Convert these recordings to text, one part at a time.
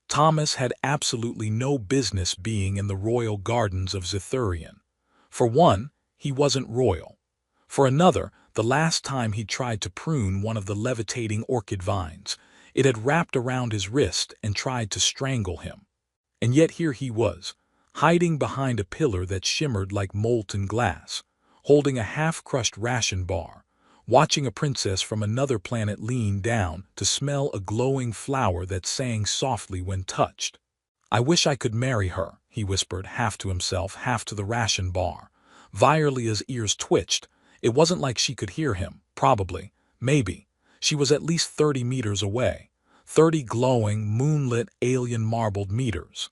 Thomas had absolutely no business being in the royal gardens of Zithurian. For one, he wasn't royal. For another, the last time he tried to prune one of the levitating orchid vines, it had wrapped around his wrist and tried to strangle him. And yet here he was, hiding behind a pillar that shimmered like molten glass, holding a half-crushed ration bar, watching a princess from another planet lean down to smell a glowing flower that sang softly when touched. "I wish I could marry her," he whispered, half to himself, half to the ration bar. Viorlia's ears twitched. It wasn't like she could hear him, probably, maybe. She was at least 30 meters away. 30 glowing, moonlit, alien marbled meters.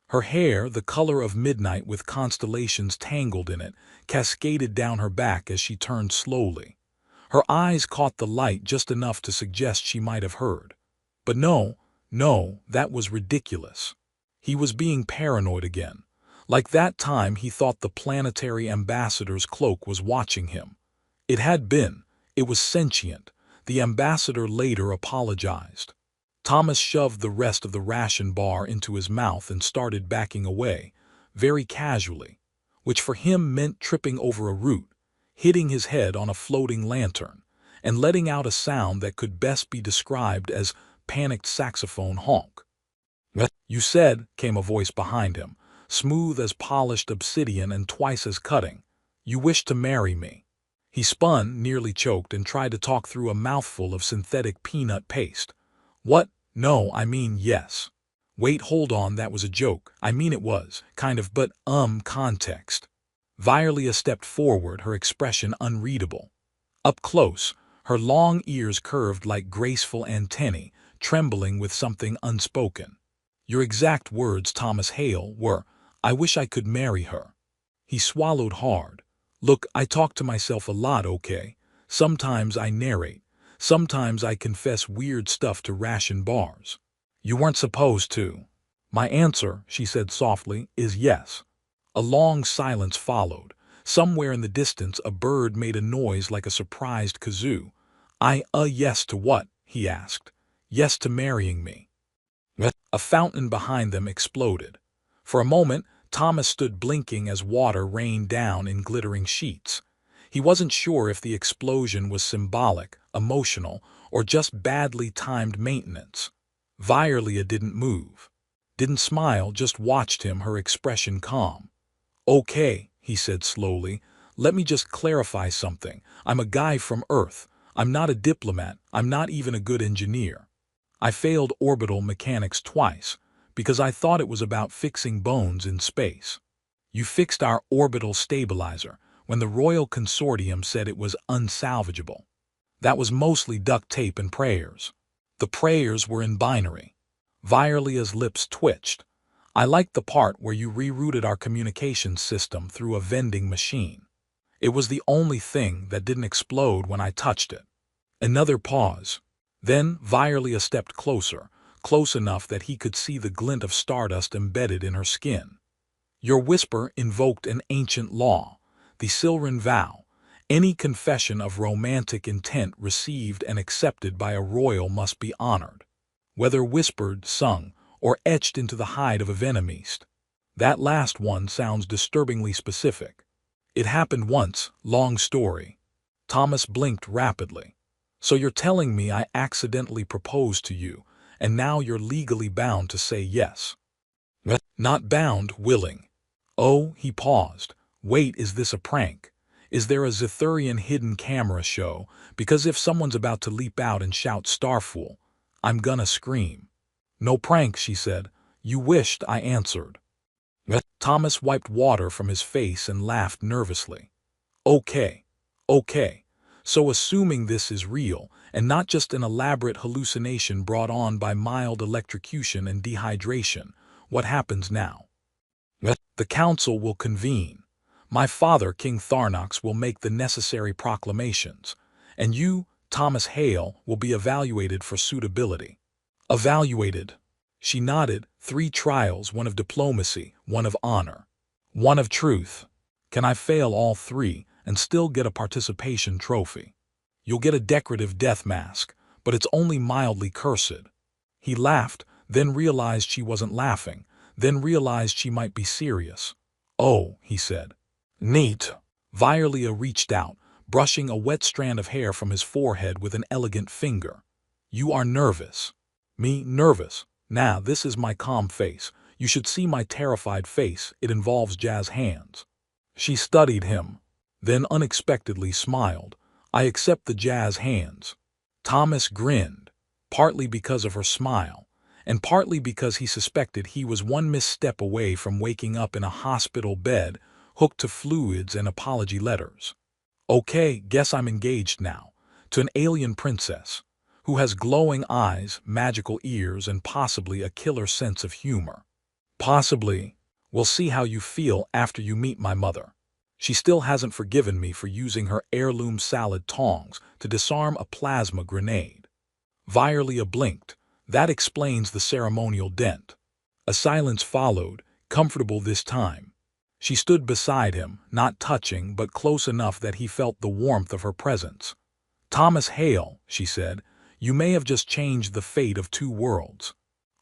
Her hair, the color of midnight with constellations tangled in it, cascaded down her back as she turned slowly. Her eyes caught the light just enough to suggest she might have heard. But no, that was ridiculous. He was being paranoid again. Like that time he thought the planetary ambassador's cloak was watching him. It had been. It was sentient. The ambassador later apologized. Thomas shoved the rest of the ration bar into his mouth and started backing away, very casually, which for him meant tripping over a root, hitting his head on a floating lantern, and letting out a sound that could best be described as panicked saxophone honk. "You said," came a voice behind him, smooth as polished obsidian and twice as cutting, "you wish to marry me." He spun, nearly choked, and tried to talk through a mouthful of synthetic peanut paste. "What? No, I mean yes." "Wait, hold on, that was a joke. I mean it was, kind of, but, context." Viorlia stepped forward, her expression unreadable. Up close, her long ears curved like graceful antennae, trembling with something unspoken. "Your exact words, Thomas Hale, were, 'I wish I could marry her.'" He swallowed hard. "Look, I talk to myself a lot, okay? Sometimes I narrate. Sometimes I confess weird stuff to ration bars. You weren't supposed to." "My answer," she said softly, "is yes." A long silence followed. Somewhere in the distance a bird made a noise like a surprised kazoo. Yes to what?" he asked. "Yes to marrying me." A fountain behind them exploded. For a moment, Thomas stood blinking as water rained down in glittering sheets. He wasn't sure if the explosion was symbolic, emotional, or just badly timed maintenance. Viorlia didn't move. Didn't smile, just watched him, her expression calm. "Okay," he said slowly, "let me just clarify something. I'm a guy from Earth. I'm not a diplomat. I'm not even a good engineer. I failed orbital mechanics twice, because I thought it was about fixing bones in space. You fixed our orbital stabilizer when the Royal Consortium said it was unsalvageable. That was mostly duct tape and prayers. The prayers were in binary." Viorlia's lips twitched. "I liked the part where you rerouted our communications system through a vending machine. It was the only thing that didn't explode when I touched it." Another pause. Then Viorlia stepped closer, close enough that he could see the glint of stardust embedded in her skin. "Your whisper invoked an ancient law, the Silran vow. Any confession of romantic intent received and accepted by a royal must be honored, whether whispered, sung, or etched into the hide of a venomist. That last one sounds disturbingly specific. It happened once, long story." Thomas blinked rapidly. "So you're telling me I accidentally proposed to you, and now you're legally bound to say yes?" "Not bound, willing." "Oh," he paused. "Wait, is this a prank? Is there a Zithurian hidden camera show? Because if someone's about to leap out and shout Starfool, I'm gonna scream." "No prank," she said. "You wished I answered." Thomas wiped water from his face and laughed nervously. Okay. So assuming this is real, and not just an elaborate hallucination brought on by mild electrocution and dehydration, what happens now?" "The council will convene. My father, King Tharnox, will make the necessary proclamations, and you, Thomas Hale, will be evaluated for suitability." "Evaluated?" She nodded. "3 trials, one of diplomacy, one of honor, one of truth. Can I fail all 3 and still get a participation trophy? You'll get a decorative death mask, but it's only mildly cursed." He laughed, then realized she wasn't laughing, then realized she might be serious. "Oh," he said. "Neat." Violia reached out, brushing a wet strand of hair from his forehead with an elegant finger. "You are nervous." "Me, nervous? Nah, this is my calm face. You should see my terrified face. It involves jazz hands." She studied him, then unexpectedly smiled. "I accept the jazz hands." Thomas grinned, partly because of her smile, and partly because he suspected he was one misstep away from waking up in a hospital bed, hooked to fluids and apology letters. "Okay, guess I'm engaged now, to an alien princess, who has glowing eyes, magical ears, and possibly a killer sense of humor." "Possibly. We'll see how you feel after you meet my mother. She still hasn't forgiven me for using her heirloom salad tongs to disarm a plasma grenade." Violia blinked. That explains the ceremonial dent. A silence followed, comfortable this time. She stood beside him, not touching, but close enough that he felt the warmth of her presence. "Thomas Hale," she said, "you may have just changed the fate of two worlds."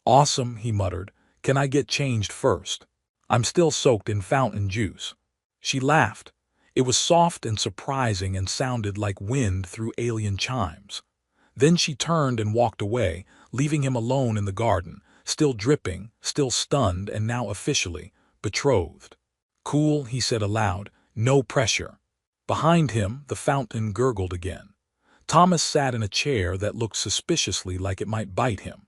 "Awesome," he muttered. "Can I get changed first? I'm still soaked in fountain juice." She laughed. It was soft and surprising and sounded like wind through alien chimes. Then she turned and walked away, leaving him alone in the garden, still dripping, still stunned, and now officially betrothed. "Cool," he said aloud. "No pressure." Behind him, the fountain gurgled again. Thomas sat in a chair that looked suspiciously like it might bite him.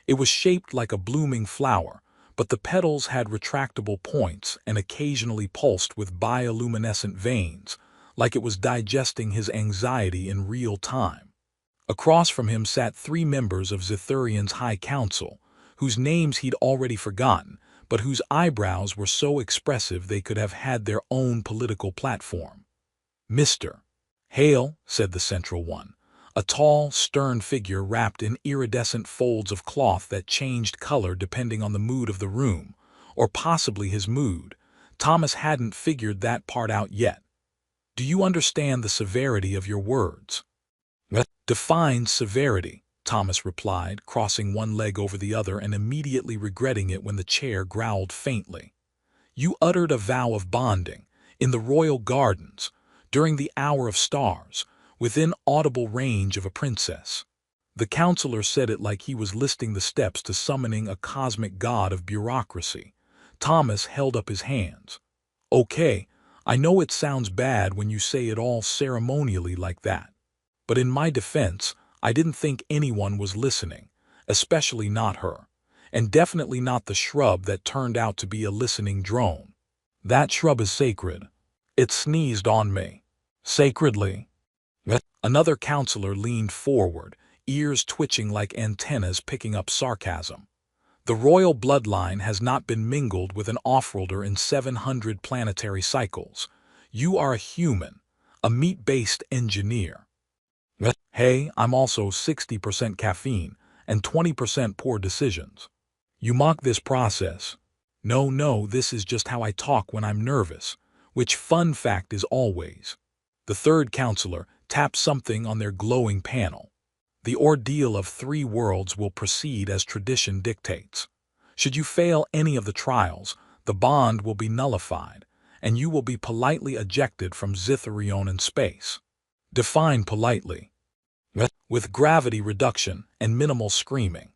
It was shaped like a blooming flower, but the petals had retractable points and occasionally pulsed with bioluminescent veins, like it was digesting his anxiety in real time. Across from him sat 3 members of Zithurian's High Council, whose names he'd already forgotten, but whose eyebrows were so expressive they could have had their own political platform. "Mr. Hale," said the central one, a tall, stern figure wrapped in iridescent folds of cloth that changed color depending on the mood of the room, or possibly his mood. Thomas hadn't figured that part out yet. "Do you understand the severity of your words?" "Define severity," Thomas replied, crossing one leg over the other and immediately regretting it when the chair growled faintly. "You uttered a vow of bonding, in the royal gardens, during the hour of stars, within audible range of a princess." The counselor said it like he was listing the steps to summoning a cosmic god of bureaucracy. Thomas held up his hands. "Okay, I know it sounds bad when you say it all ceremonially like that. But in my defense, I didn't think anyone was listening, especially not her, and definitely not the shrub that turned out to be a listening drone. That shrub is sacred. It sneezed on me. Sacredly." Another counselor leaned forward, ears twitching like antennas picking up sarcasm. "The royal bloodline has not been mingled with an offworlder in 700 planetary cycles. You are a human, a meat-based engineer." "Hey, I'm also 60% caffeine and 20% poor decisions. You mock this process." No, this is just how I talk when I'm nervous, which, fun fact, is always." The third counselor tapped something on their glowing panel. "The ordeal of 3 worlds will proceed as tradition dictates. Should you fail any of the trials, the bond will be nullified, and you will be politely ejected from Zithurian space." "Define politely." "With gravity reduction and minimal screaming."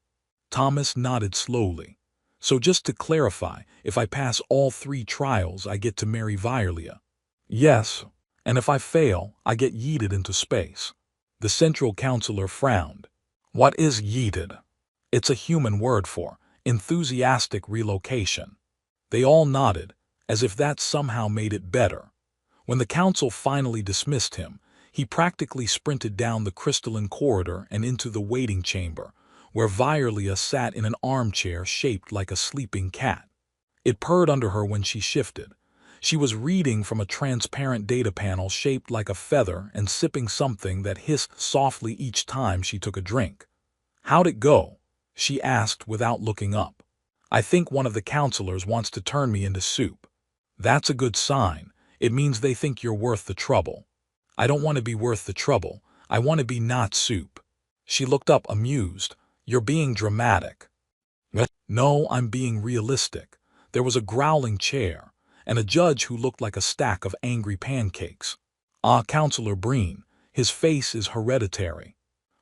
Thomas nodded slowly. "So just to clarify, if I pass all 3 trials, I get to marry Violia?" "Yes, and if I fail, I get yeeted into space." The central counselor frowned. "What is yeeted?" "It's a human word for enthusiastic relocation." They all nodded, as if that somehow made it better. When the council finally dismissed him, he practically sprinted down the crystalline corridor and into the waiting chamber, where Violia sat in an armchair shaped like a sleeping cat. It purred under her when she shifted. She was reading from a transparent data panel shaped like a feather and sipping something that hissed softly each time she took a drink. "How'd it go?" she asked without looking up. "I think one of the counselors wants to turn me into soup." "That's a good sign. It means they think you're worth the trouble." "I don't want to be worth the trouble. I want to be not soup." She looked up amused. "You're being dramatic." No, I'm being realistic. There was a growling chair, and a judge who looked like a stack of angry pancakes. Counselor Breen, his face is hereditary.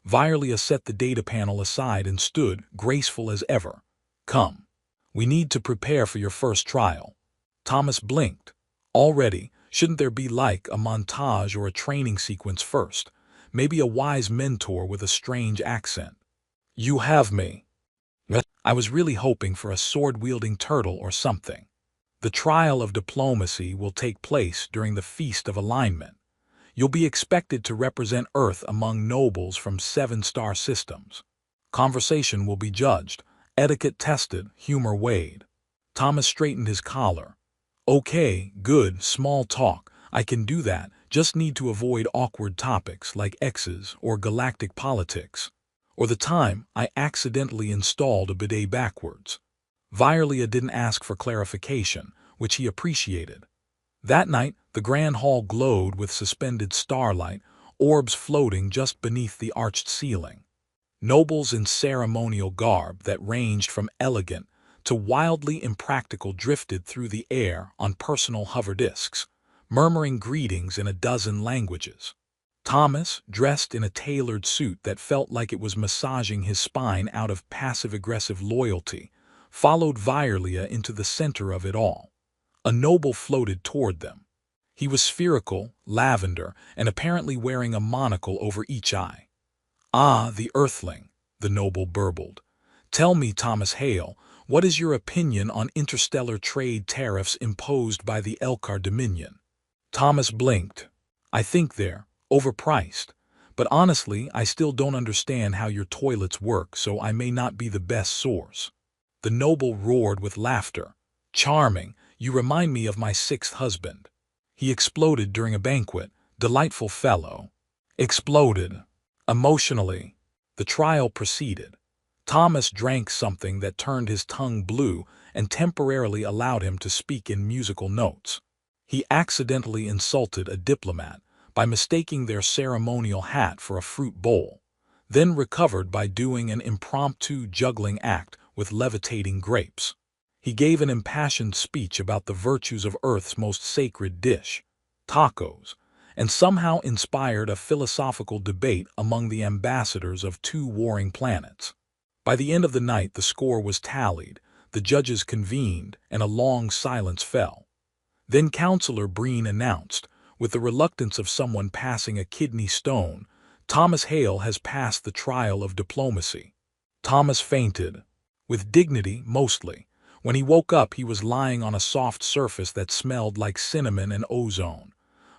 Virelia set the data panel aside and stood, graceful as ever. Come. We need to prepare for your first trial. Thomas blinked. Already, shouldn't there be like a montage or a training sequence first? Maybe a wise mentor with a strange accent. You have me. I was really hoping for a sword-wielding turtle or something. The trial of diplomacy will take place during the Feast of Alignment. You'll be expected to represent Earth among nobles from 7-star systems. Conversation will be judged, etiquette tested, humor weighed. Thomas straightened his collar. Okay, good, small talk. I can do that, just need to avoid awkward topics like exes or galactic politics. Or the time I accidentally installed a bidet backwards. Virelia didn't ask for clarification, which he appreciated. That night, the grand hall glowed with suspended starlight, orbs floating just beneath the arched ceiling. Nobles in ceremonial garb that ranged from elegant to wildly impractical drifted through the air on personal hover discs, murmuring greetings in a dozen languages. Thomas, dressed in a tailored suit that felt like it was massaging his spine out of passive-aggressive loyalty, followed Virelia into the center of it all. A noble floated toward them. He was spherical, lavender, and apparently wearing a monocle over each eye. Ah, the Earthling, the noble burbled. Tell me, Thomas Hale, what is your opinion on interstellar trade tariffs imposed by the Elkar Dominion? Thomas blinked. I think they're overpriced. But honestly, I still don't understand how your toilets work, so I may not be the best source. The noble roared with laughter. Charming, you remind me of my 6th husband. He exploded during a banquet. Delightful fellow. Exploded. Emotionally. The trial proceeded. Thomas drank something that turned his tongue blue and temporarily allowed him to speak in musical notes. He accidentally insulted a diplomat by mistaking their ceremonial hat for a fruit bowl, then recovered by doing an impromptu juggling act with levitating grapes. He gave an impassioned speech about the virtues of Earth's most sacred dish, tacos, and somehow inspired a philosophical debate among the ambassadors of 2 warring planets. By the end of the night, the score was tallied, the judges convened, and a long silence fell. Then Counselor Breen announced, with the reluctance of someone passing a kidney stone, Thomas Hale has passed the trial of diplomacy. Thomas fainted. With dignity, mostly. When he woke up, he was lying on a soft surface that smelled like cinnamon and ozone.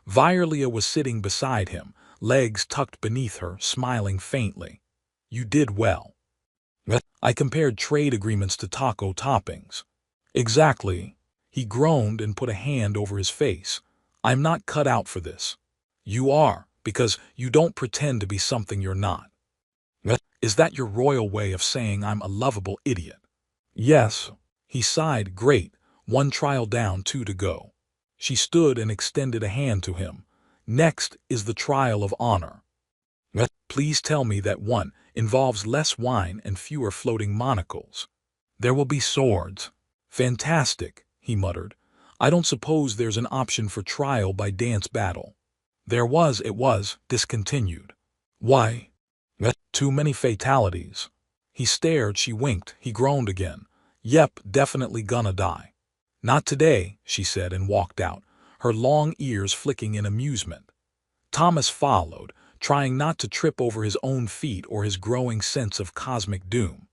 Virelia was sitting beside him, legs tucked beneath her, smiling faintly. You did well. I compared trade agreements to taco toppings. Exactly. He groaned and put a hand over his face. I'm not cut out for this. You are, because you don't pretend to be something you're not. Is that your royal way of saying I'm a lovable idiot? Yes. He sighed. Great. 1 trial down, 2 to go. She stood and extended a hand to him. Next is the trial of honor. Please tell me that one involves less wine and fewer floating monocles. There will be swords. Fantastic, he muttered. I don't suppose there's an option for trial by dance battle. There was, it was discontinued. Why? Too many fatalities. He stared, she winked, he groaned again. Yep, definitely gonna die. Not today, she said and walked out, her long ears flicking in amusement. Thomas followed, trying not to trip over his own feet or his growing sense of cosmic doom.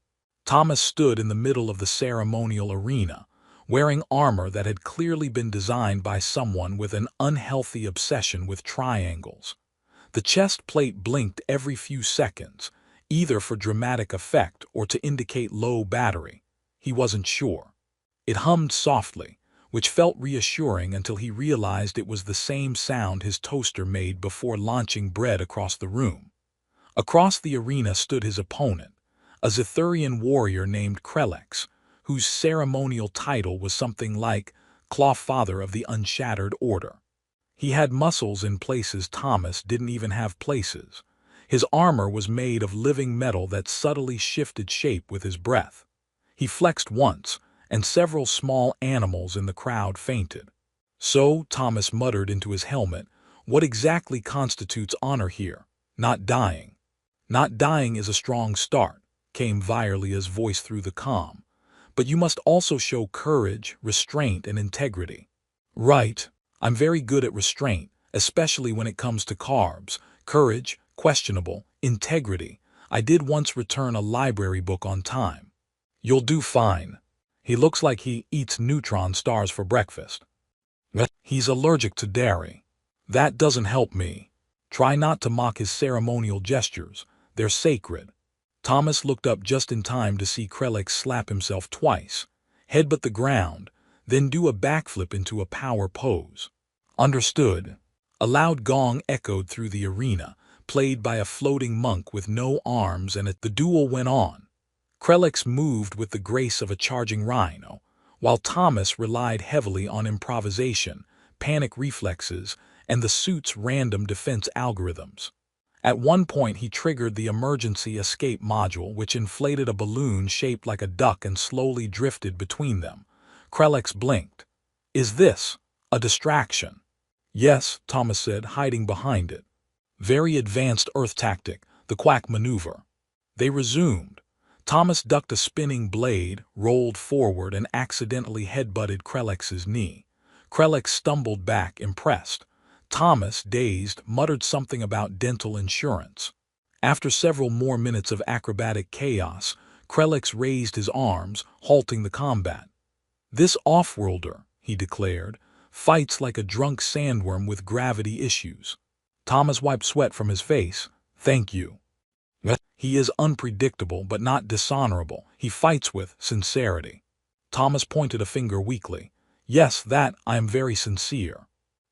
Thomas stood in the middle of the ceremonial arena, wearing armor that had clearly been designed by someone with an unhealthy obsession with triangles. The chest plate blinked every few seconds, either for dramatic effect or to indicate low battery. He wasn't sure. It hummed softly, which felt reassuring until he realized it was the same sound his toaster made before launching bread across the room. Across the arena stood his opponent, a Zethurian warrior named Krelex, whose ceremonial title was something like Clawfather of the Unshattered Order. He had muscles in places Thomas didn't even have places. His armor was made of living metal that subtly shifted shape with his breath. He flexed once, and several small animals in the crowd fainted. So, Thomas muttered into his helmet, what exactly constitutes honor here? Not dying. Not dying is a strong start, came Virelia's voice through the calm. But you must also show courage, restraint, and integrity. Right. I'm very good at restraint, especially when it comes to carbs. Courage, questionable. Integrity. I did once return a library book on time. You'll do fine. He looks like he eats neutron stars for breakfast. He's allergic to dairy. That doesn't help me. Try not to mock his ceremonial gestures. They're sacred. Thomas looked up just in time to see Krelix slap himself twice, headbutt the ground, then do a backflip into a power pose. Understood. A loud gong echoed through the arena, played by a floating monk with no arms, and the duel went on. Krelix moved with the grace of a charging rhino, while Thomas relied heavily on improvisation, panic reflexes, and the suit's random defense algorithms. At one point he triggered the emergency escape module, which inflated a balloon shaped like a duck and slowly drifted between them. Krelix blinked. Is this a distraction? Yes, Thomas said, hiding behind it. Very advanced Earth tactic, the quack maneuver. They resumed. Thomas ducked a spinning blade, rolled forward, and accidentally headbutted Krelix's knee. Krelix stumbled back, impressed. Thomas, dazed, muttered something about dental insurance. After several more minutes of acrobatic chaos, Krelix raised his arms, halting the combat. This off-worlder, he declared, fights like a drunk sandworm with gravity issues. Thomas wiped sweat from his face. Thank you. He is unpredictable but not dishonorable. He fights with sincerity. Thomas pointed a finger weakly. Yes, that I am very sincere.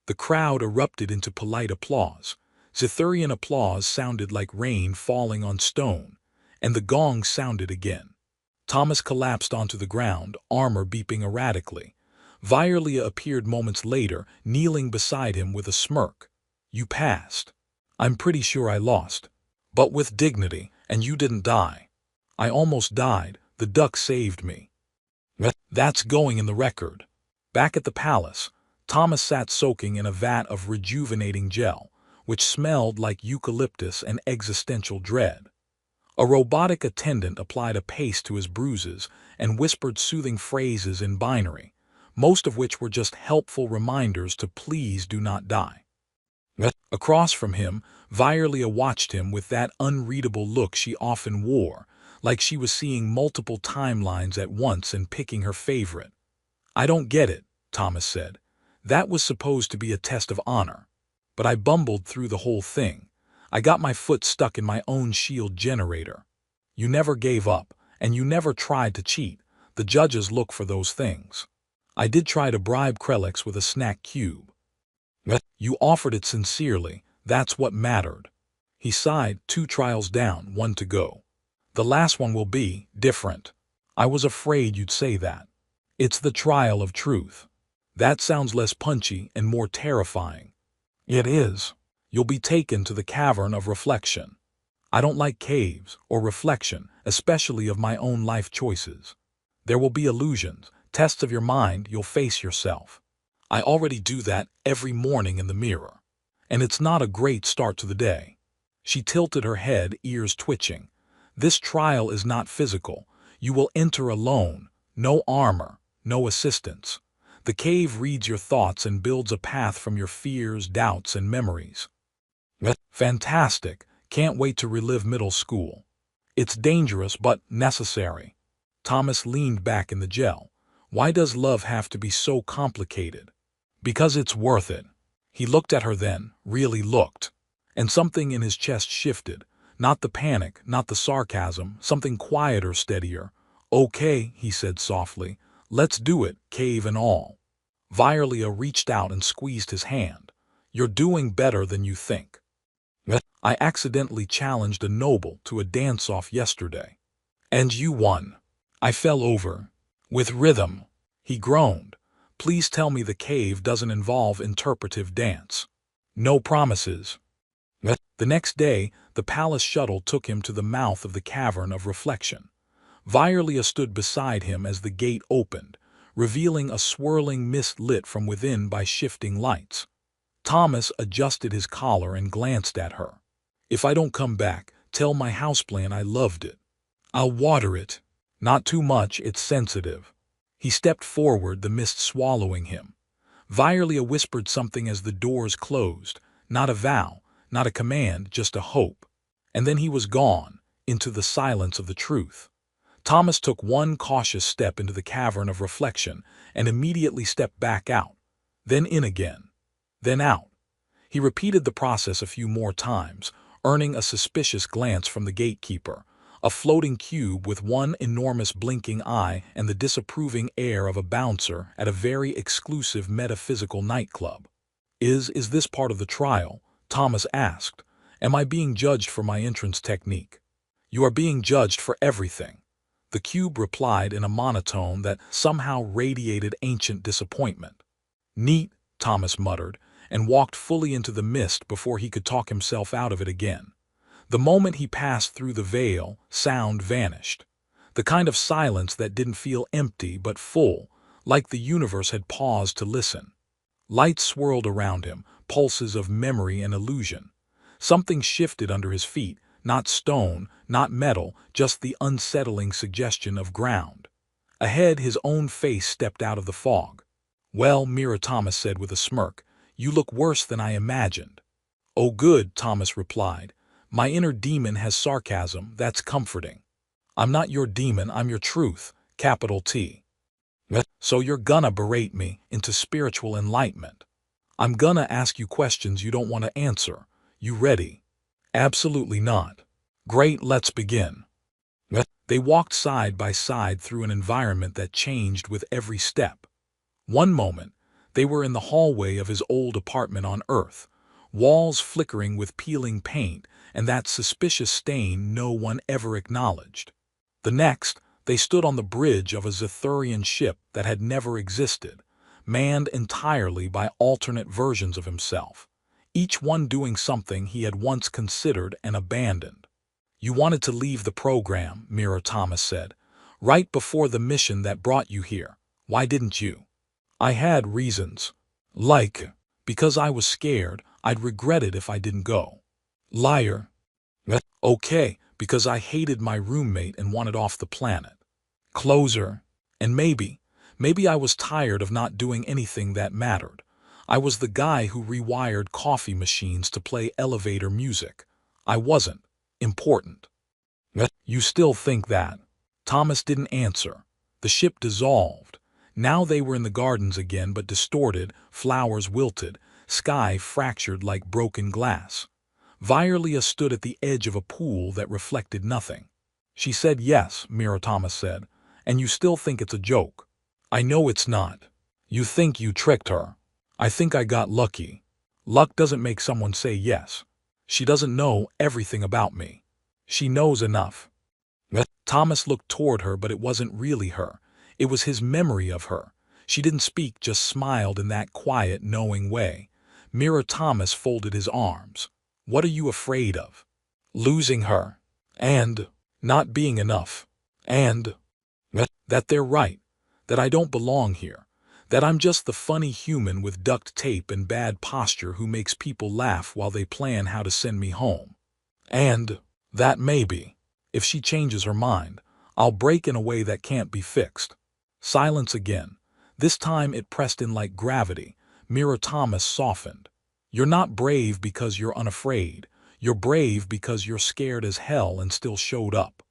The crowd erupted into polite applause. Zithurian applause sounded like rain falling on stone, and the gong sounded again. Thomas collapsed onto the ground, armor beeping erratically. Virelia appeared moments later, kneeling beside him with a smirk. You passed. I'm pretty sure I lost. But with dignity, and you didn't die. I almost died. The duck saved me. That's going in the record. Back at the palace, Thomas sat soaking in a vat of rejuvenating gel, which smelled like eucalyptus and existential dread. A robotic attendant applied a paste to his bruises and whispered soothing phrases in binary, most of which were just helpful reminders to please do not die. Across from him, Virelia watched him with that unreadable look she often wore, like she was seeing multiple timelines at once and picking her favorite. I don't get it, Thomas said. That was supposed to be a test of honor. But I bumbled through the whole thing. I got my foot stuck in my own shield generator. You never gave up, and you never tried to cheat. The judges look for those things. I did try to bribe Krelix with a snack cube. You offered it sincerely. That's what mattered. He sighed, 2 trials down, 1 to go. The last one will be different. I was afraid you'd say that. It's the trial of truth. That sounds less punchy and more terrifying. It is. You'll be taken to the cavern of reflection. I don't like caves or reflection, especially of my own life choices. There will be illusions, tests of your mind. You'll face yourself. I already do that every morning in the mirror. And it's not a great start to the day. She tilted her head, ears twitching. This trial is not physical. You will enter alone. No armor, no assistance. The cave reads your thoughts and builds a path from your fears, doubts, and memories. Fantastic. Can't wait to relive middle school. It's dangerous but necessary. Thomas leaned back in the gel. Why does love have to be so complicated? Because it's worth it. He looked at her then, really looked. And something in his chest shifted. Not the panic, not the sarcasm, something quieter, steadier. Okay, he said softly. Let's do it, cave and all. Virelia reached out and squeezed his hand. You're doing better than you think. I accidentally challenged a noble to a dance-off yesterday. And you won. I fell over. With rhythm. He groaned. Please tell me the cave doesn't involve interpretive dance. No promises. The next day, the palace shuttle took him to the mouth of the cavern of reflection. Violia stood beside him as the gate opened, revealing a swirling mist lit from within by shifting lights. Thomas adjusted his collar and glanced at her. "If I don't come back, tell my houseplant I loved it. I'll water it. Not too much, it's sensitive." He stepped forward, the mist swallowing him. Violia whispered something as the doors closed, not a vow, not a command, just a hope. And then he was gone, into the silence of the truth. Thomas took one cautious step into the cavern of reflection and immediately stepped back out, then in again, then out. He repeated the process a few more times, earning a suspicious glance from the gatekeeper, a floating cube with one enormous blinking eye and the disapproving air of a bouncer at a very exclusive metaphysical nightclub. Is this part of the trial?" Thomas asked. "Am I being judged for my entrance technique?" "You are being judged for everything," the cube replied in a monotone that somehow radiated ancient disappointment. "Neat," Thomas muttered, and walked fully into the mist before he could talk himself out of it again. The moment he passed through the veil, sound vanished. The kind of silence that didn't feel empty but full, like the universe had paused to listen. Lights swirled around him, pulses of memory and illusion. Something shifted under his feet, not stone, not metal, just the unsettling suggestion of ground. Ahead, his own face stepped out of the fog. "Well," Mira Thomas said with a smirk, "you look worse than I imagined." "Oh good," Thomas replied. "My inner demon has sarcasm, that's comforting." "I'm not your demon, I'm your truth, capital T. So you're gonna berate me into spiritual enlightenment. I'm gonna ask you questions you don't want to answer. You ready?" "Absolutely not." "Great, let's begin." They walked side by side through an environment that changed with every step. One moment, they were in the hallway of his old apartment on Earth, walls flickering with peeling paint and that suspicious stain no one ever acknowledged. The next, they stood on the bridge of a Zethurian ship that had never existed, manned entirely by alternate versions of himself, each one doing something he had once considered and abandoned. "You wanted to leave the program," Mira Thomas said, "right before the mission that brought you here. Why didn't you?" "I had reasons. Like, because I was scared I'd regret it if I didn't go." "Liar." "Okay, because I hated my roommate and wanted off the planet." "Closer." "And maybe I was tired of not doing anything that mattered. I was the guy who rewired coffee machines to play elevator music. I wasn't important." "You still think that?" Thomas didn't answer. The ship dissolved. Now they were in the gardens again, but distorted, flowers wilted, sky fractured like broken glass. Violia stood at the edge of a pool that reflected nothing. "She said yes," Mira Thomas said, "and you still think it's a joke." "I know it's not. You think you tricked her. I think I got lucky. Luck doesn't make someone say yes. She doesn't know everything about me. She knows enough." Thomas looked toward her, but it wasn't really her. It was his memory of her. She didn't speak, just smiled in that quiet, knowing way. Mira Thomas folded his arms. "What are you afraid of?" "Losing her. And not being enough. And that they're right. That I don't belong here. That I'm just the funny human with duct tape and bad posture who makes people laugh while they plan how to send me home. And that maybe, if she changes her mind, I'll break in a way that can't be fixed." Silence again. This time it pressed in like gravity. Mira Thomas softened. "You're not brave because you're unafraid. You're brave because you're scared as hell and still showed up."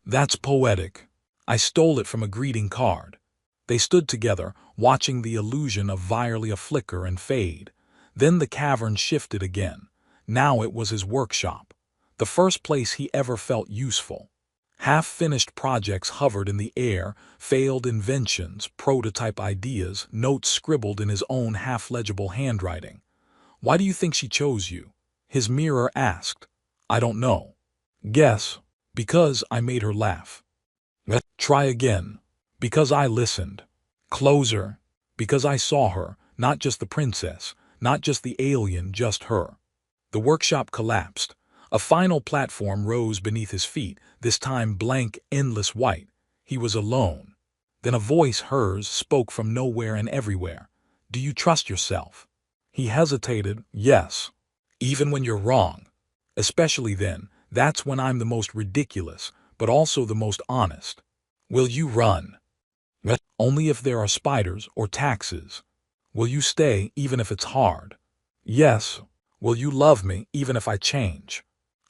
"That's poetic. I stole it from a greeting card." They stood together, watching the illusion of Violia flicker and fade. Then the cavern shifted again. Now it was his workshop. The first place he ever felt useful. Half-finished projects hovered in the air, failed inventions, prototype ideas, notes scribbled in his own half-legible handwriting. "Why do you think she chose you?" his mirror asked. "I don't know." "Guess." "Because I made her laugh." "Try again." "Because I listened." "Closer." "Because I saw her, not just the princess, not just the alien, just her." The workshop collapsed. A final platform rose beneath his feet, this time blank, endless white. He was alone. Then a voice, hers, spoke from nowhere and everywhere. "Do you trust yourself?" He hesitated. "Yes. Even when you're wrong. Especially then, that's when I'm the most ridiculous, but also the most honest." "Will you run?" "Only if there are spiders or taxes." "Will you stay even if it's hard?" "Yes." "Will you love me even if I change?"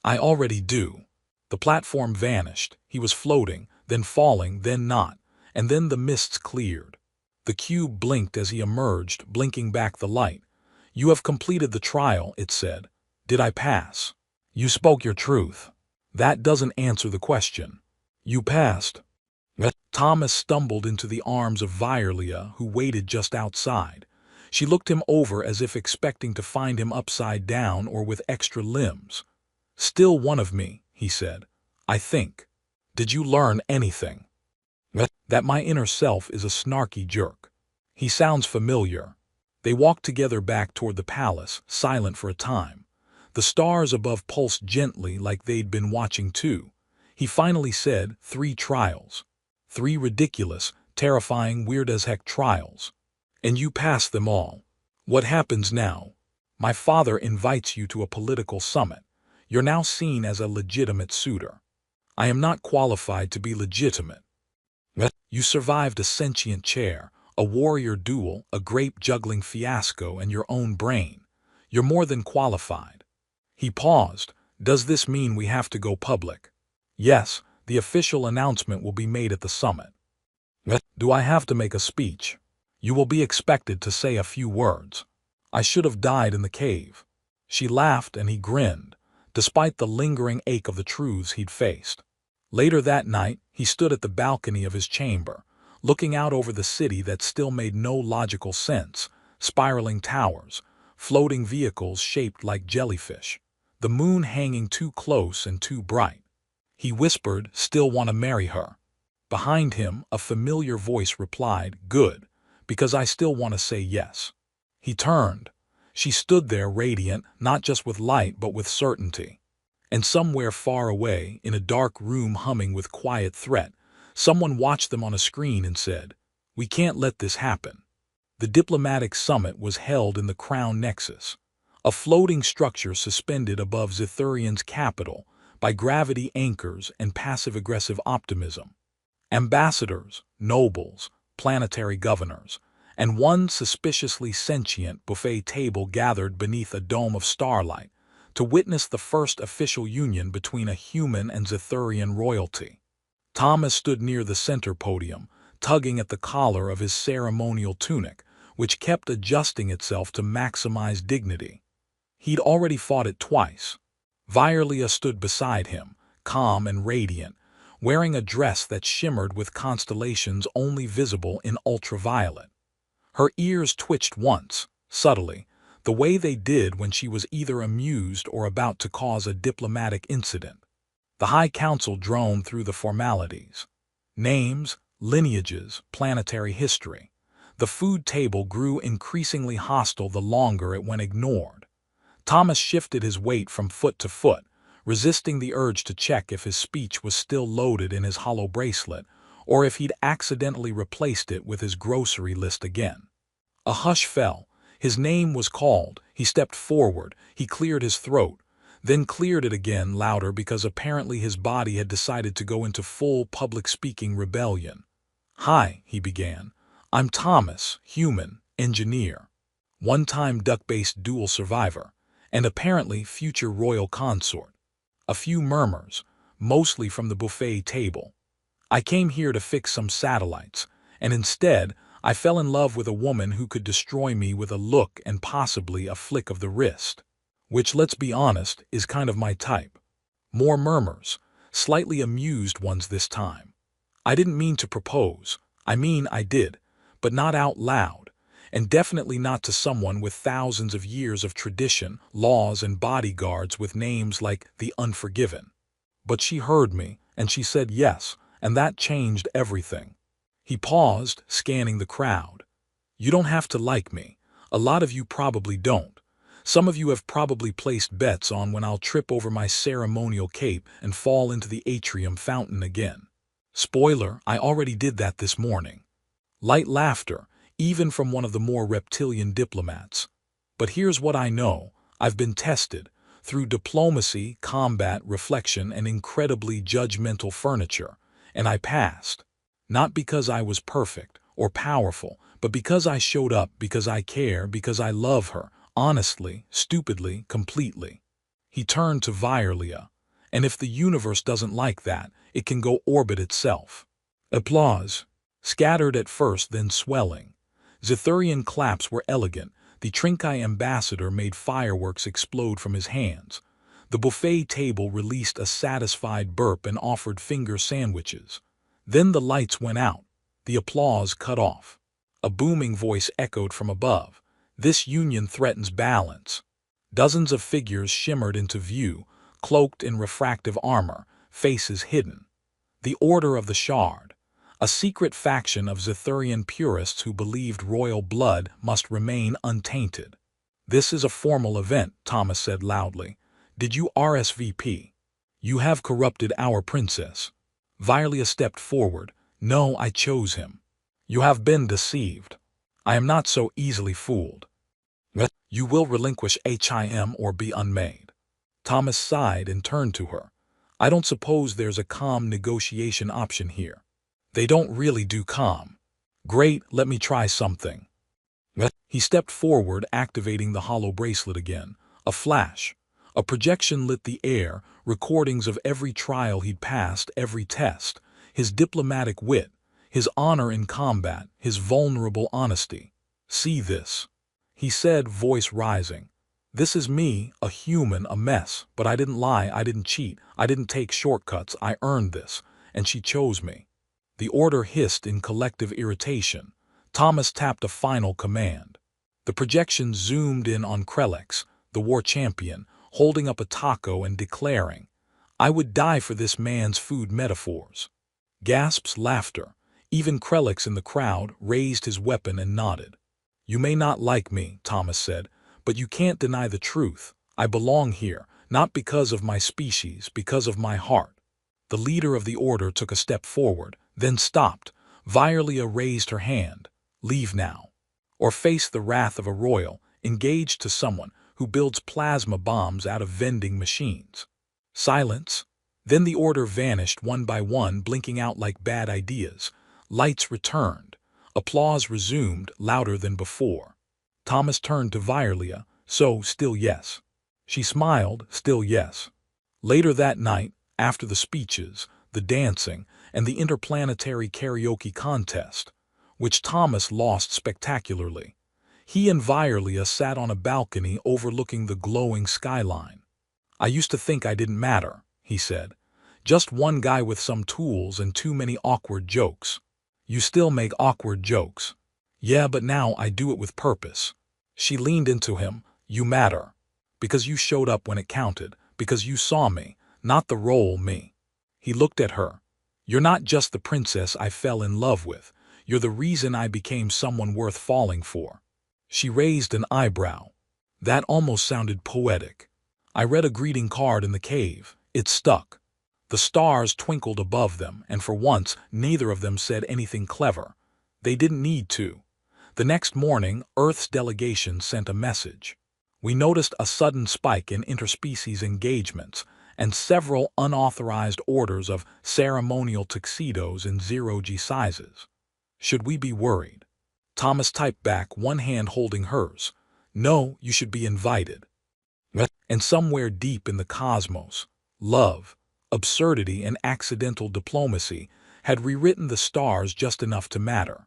"I already do." The platform vanished. He was floating, then falling, then not, and then the mists cleared. The cube blinked as he emerged, blinking back the light. "You have completed the trial," it said. "Did I pass?" "You spoke your truth." "That doesn't answer the question." "You passed." Thomas stumbled into the arms of Violia, who waited just outside. She looked him over as if expecting to find him upside down or with extra limbs. "Still one of me," he said. "I think. Did you learn anything?" "That my inner self is a snarky jerk." "He sounds familiar." They walked together back toward the palace, silent for a time. The stars above pulsed gently like they'd been watching too. He finally said, 3 trials. 3 ridiculous, terrifying, weird-as-heck trials. And you passed them all. What happens now? My father invites you to a political summit. You're now seen as a legitimate suitor. I am not qualified to be legitimate. You survived a sentient chair, a warrior duel, a grape-juggling fiasco, and your own brain. You're more than qualified. He paused. "Does this mean we have to go public?" "Yes, the official announcement will be made at the summit." "Do I have to make a speech?" "You will be expected to say a few words." "I should have died in the cave." She laughed and he grinned, despite the lingering ache of the truths he'd faced. Later that night, he stood at the balcony of his chamber, looking out over the city that still made no logical sense, spiraling towers, floating vehicles shaped like jellyfish, the moon hanging too close and too bright. He whispered, "Still want to marry her?" Behind him, a familiar voice replied, "Good, because I still want to say yes." He turned. She stood there radiant, not just with light but with certainty. And somewhere far away, in a dark room humming with quiet threat, someone watched them on a screen and said, "We can't let this happen." The diplomatic summit was held in the Crown Nexus, a floating structure suspended above Zithurian's capital by gravity anchors and passive-aggressive optimism. Ambassadors, nobles, planetary governors, and one suspiciously sentient buffet table gathered beneath a dome of starlight to witness the first official union between a human and Zithurian royalty. Thomas stood near the center podium, tugging at the collar of his ceremonial tunic, which kept adjusting itself to maximize dignity. He'd already fought it twice. Violia stood beside him, calm and radiant, wearing a dress that shimmered with constellations only visible in ultraviolet. Her ears twitched once, subtly, the way they did when she was either amused or about to cause a diplomatic incident. The High Council droned through the formalities. Names, lineages, planetary history. The food table grew increasingly hostile the longer it went ignored. Thomas shifted his weight from foot to foot, resisting the urge to check if his speech was still loaded in his hollow bracelet, or if he'd accidentally replaced it with his grocery list again. A hush fell. His name was called. He stepped forward. He cleared his throat, then cleared it again louder because apparently his body had decided to go into full public speaking rebellion. "Hi," he began. "I'm Thomas, human, engineer, one-time duck-based duel survivor, and apparently future royal consort." A few murmurs, mostly from the buffet table. "I came here to fix some satellites, and instead, I fell in love with a woman who could destroy me with a look and possibly a flick of the wrist. Which, let's be honest, is kind of my type." More murmurs, slightly amused ones this time. "I didn't mean to propose. I mean, I did, but not out loud, and definitely not to someone with thousands of years of tradition, laws, and bodyguards with names like the Unforgiven. But she heard me, and she said yes, and that changed everything." He paused, scanning the crowd. "You don't have to like me. A lot of you probably don't. Some of you have probably placed bets on when I'll trip over my ceremonial cape and fall into the atrium fountain again. Spoiler, I already did that this morning. Light laughter, even from one of the more reptilian diplomats. But here's what I know. I've been tested, through diplomacy, combat, reflection, and incredibly judgmental furniture, and I passed. Not because I was perfect or powerful, but because I showed up, because I care, because I love her, honestly, stupidly, completely. He turned to Violia, and if the universe doesn't like that, it can go orbit itself. Applause. Scattered at first, then swelling. Zithurian claps were elegant. The Trinkai ambassador made fireworks explode from his hands. The buffet table released a satisfied burp and offered finger sandwiches. Then the lights went out. The applause cut off. A booming voice echoed from above. This union threatens balance. Dozens of figures shimmered into view, cloaked in refractive armor, faces hidden. The Order of the Shard, a secret faction of Zithurian purists who believed royal blood must remain untainted. This is a formal event, Thomas said loudly. Did you RSVP? You have corrupted our princess. Violia stepped forward. No, I chose him. You have been deceived. I am not so easily fooled. You will relinquish him or be unmade. Thomas sighed and turned to her. I don't suppose there's a calm negotiation option here. They don't really do calm. Great, let me try something. He stepped forward, activating the hollow bracelet again. A flash. A projection lit the air, recordings of every trial he'd passed, every test. His diplomatic wit, his honor in combat, his vulnerable honesty. See this, he said, voice rising. This is me, a human, a mess, but I didn't lie, I didn't cheat, I didn't take shortcuts, I earned this, and she chose me. The order hissed in collective irritation. Thomas tapped a final command. The projection zoomed in on Krelix, the war champion, holding up a taco and declaring, I would die for this man's food metaphors. Gasps, laughter. Even Krelix in the crowd raised his weapon and nodded. You may not like me, Thomas said, but you can't deny the truth. I belong here, not because of my species, because of my heart. The leader of the order took a step forward, then stopped. Violia raised her hand. Leave now. Or face the wrath of a royal, engaged to someone who builds plasma bombs out of vending machines. Silence. Then the order vanished one by one, blinking out like bad ideas. Lights returned. Applause resumed, louder than before. Thomas turned to Violia. So, still yes. She smiled, still yes. Later that night, after the speeches, the dancing, and the interplanetary karaoke contest, which Thomas lost spectacularly, he and Violia sat on a balcony overlooking the glowing skyline. I used to think I didn't matter, he said. Just one guy with some tools and too many awkward jokes. You still make awkward jokes. Yeah, but now I do it with purpose. She leaned into him. You matter. Because you showed up when it counted. Because you saw me, not the role me. He looked at her. You're not just the princess I fell in love with. You're the reason I became someone worth falling for. She raised an eyebrow. That almost sounded poetic. I read a greeting card in the cave. It stuck. The stars twinkled above them, and for once, neither of them said anything clever. They didn't need to. The next morning, Earth's delegation sent a message. We noticed a sudden spike in interspecies engagements and several unauthorized orders of ceremonial tuxedos in zero-G sizes. Should we be worried? Thomas typed back, one hand holding hers. No, you should be invited. And somewhere deep in the cosmos, love, absurdity, and accidental diplomacy had rewritten the stars just enough to matter.